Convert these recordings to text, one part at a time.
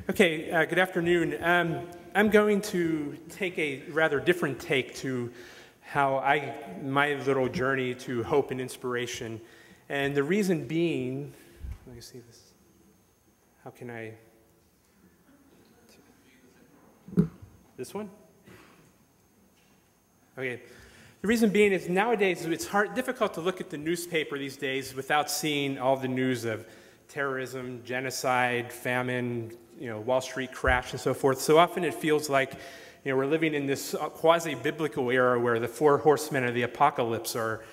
Okay, good afternoon. I'm going to take a rather different take to my little journey to hope and inspiration. And the reason being, let me see this. How can I? This one? Okay. The reason being is nowadays it's difficult to look at the newspaper these days without seeing all the news of terrorism, genocide, famine, Wall Street crash and so forth. So often it feels like, we're living in this quasi-biblical era where the four horsemen of the apocalypse are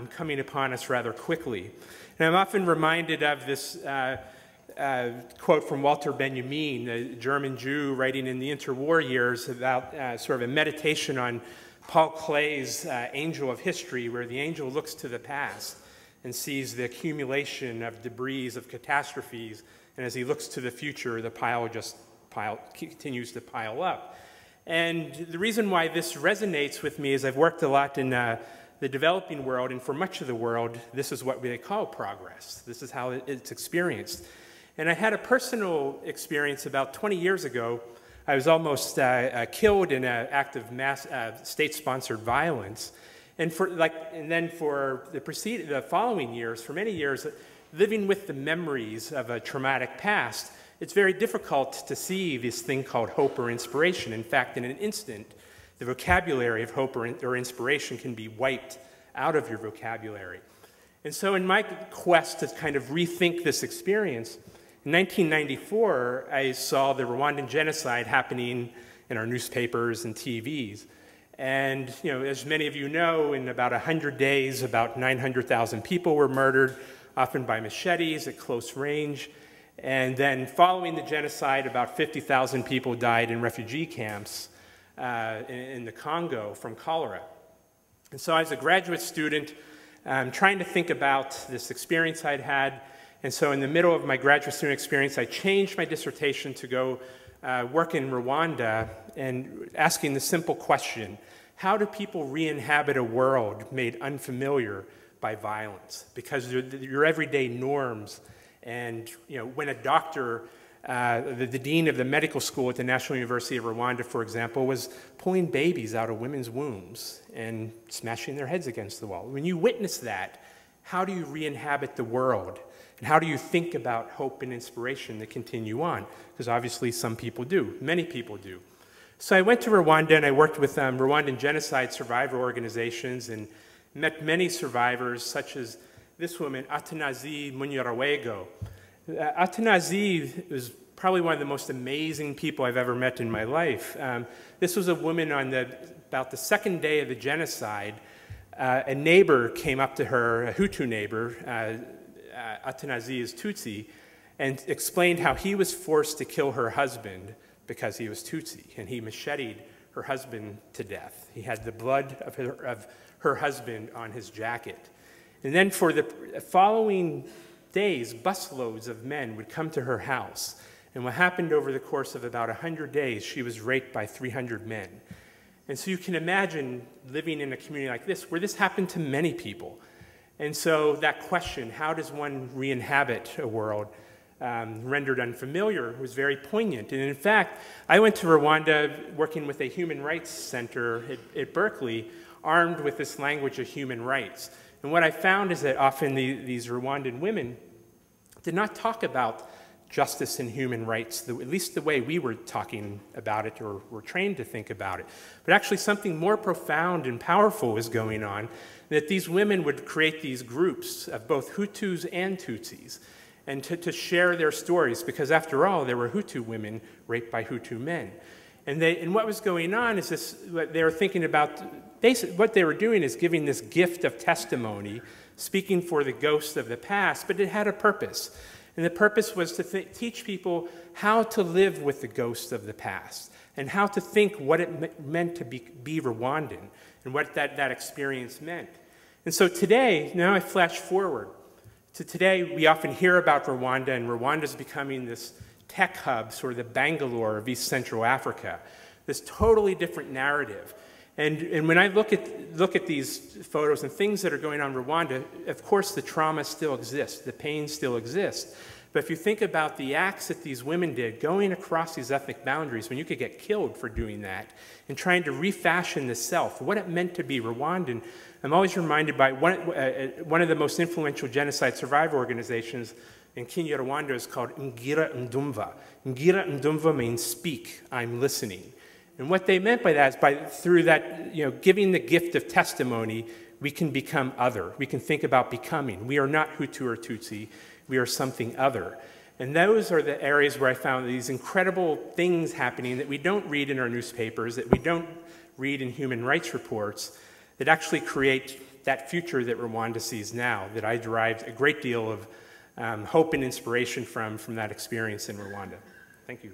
coming upon us rather quickly. And I'm often reminded of this quote from Walter Benjamin, the German Jew writing in the interwar years about sort of a meditation on Paul Klee's Angel of History, where the angel looks to the past and sees the accumulation of debris, of catastrophes, and as he looks to the future, the pile continues to pile up. And the reason why this resonates with me is I've worked a lot in the developing world, and for much of the world, this is what they call progress. This is how it's experienced. And I had a personal experience about 20 years ago. I was almost killed in an act of mass state-sponsored violence. And then for the following years, for many years, living with the memories of a traumatic past, it's very difficult to see this thing called hope or inspiration. In fact, in an instant, the vocabulary of hope or inspiration can be wiped out of your vocabulary. And so in my quest to kind of rethink this experience, in 1994, I saw the Rwandan genocide happening in our newspapers and TVs. And, as many of you know, in about 100 days, about 900,000 people were murdered, often by machetes at close range. And then following the genocide, about 50,000 people died in refugee camps in the Congo from cholera. And so as a graduate student, trying to think about this experience I'd had. And so in the middle of my graduate student experience, I changed my dissertation to go work in Rwanda and asking the simple question, how do people re-inhabit a world made unfamiliar by violence? Because your everyday norms, and when a doctor, the dean of the medical school at the National University of Rwanda, for example, was pulling babies out of women's wombs and smashing their heads against the wall. When you witness that, how do you re-inhabit the world? And how do you think about hope and inspiration to continue on? Because obviously some people do, many people do. So I went to Rwanda and I worked with Rwandan genocide survivor organizations and met many survivors, such as this woman, Atanazi Munyarawego. Atanazi was probably one of the most amazing people I've ever met in my life. This was a woman on about the second day of the genocide. A neighbor came up to her, a Hutu neighbor, Atanazi is Tutsi, and explained how he was forced to kill her husband because he was Tutsi, and he macheted her husband to death. He had the blood of her husband on his jacket. And then for the following days, busloads of men would come to her house. And what happened over the course of about 100 days, she was raped by 300 men. And so you can imagine living in a community like this, where this happened to many people. And so that question, how does one re-inhabit a world rendered unfamiliar, was very poignant. And in fact, I went to Rwanda working with a human rights center at Berkeley, armed with this language of human rights. And what I found is that often these Rwandan women did not talk about justice and human rights, at least the way we were talking about it or were trained to think about it. But actually something more profound and powerful was going on, that these women would create these groups of both Hutus and Tutsis, and to share their stories, because after all, there were Hutu women raped by Hutu men. And what was going on is this, they were thinking about, basically what they were doing is giving this gift of testimony, speaking for the ghosts of the past, but it had a purpose. And the purpose was to teach people how to live with the ghosts of the past, and how to think what it meant to be Rwandan, and what that experience meant. And so today, now I flash forward to today, we often hear about Rwanda, and Rwanda's becoming this tech hub, sort of the Bangalore of East Central Africa, this totally different narrative. And when I look at these photos and things that are going on in Rwanda, of course the trauma still exists, the pain still exists, But if you think about the acts that these women did, going across these ethnic boundaries when you could get killed for doing that, and trying to refashion the self, what it meant to be Rwandan, I'm always reminded by one of the most influential genocide survivor organizations in Kenya, Rwanda, is called Ngira Ndumva. Ngira Ndumva means speak, I'm listening. And what they meant by that is through that, giving the gift of testimony, we can become other. We can think about becoming. We are not Hutu or Tutsi. We are something other. And those are the areas where I found these incredible things happening that we don't read in our newspapers, that we don't read in human rights reports, that actually create that future that Rwanda sees now, that I derived a great deal of hope and inspiration from that experience in Rwanda. Thank you.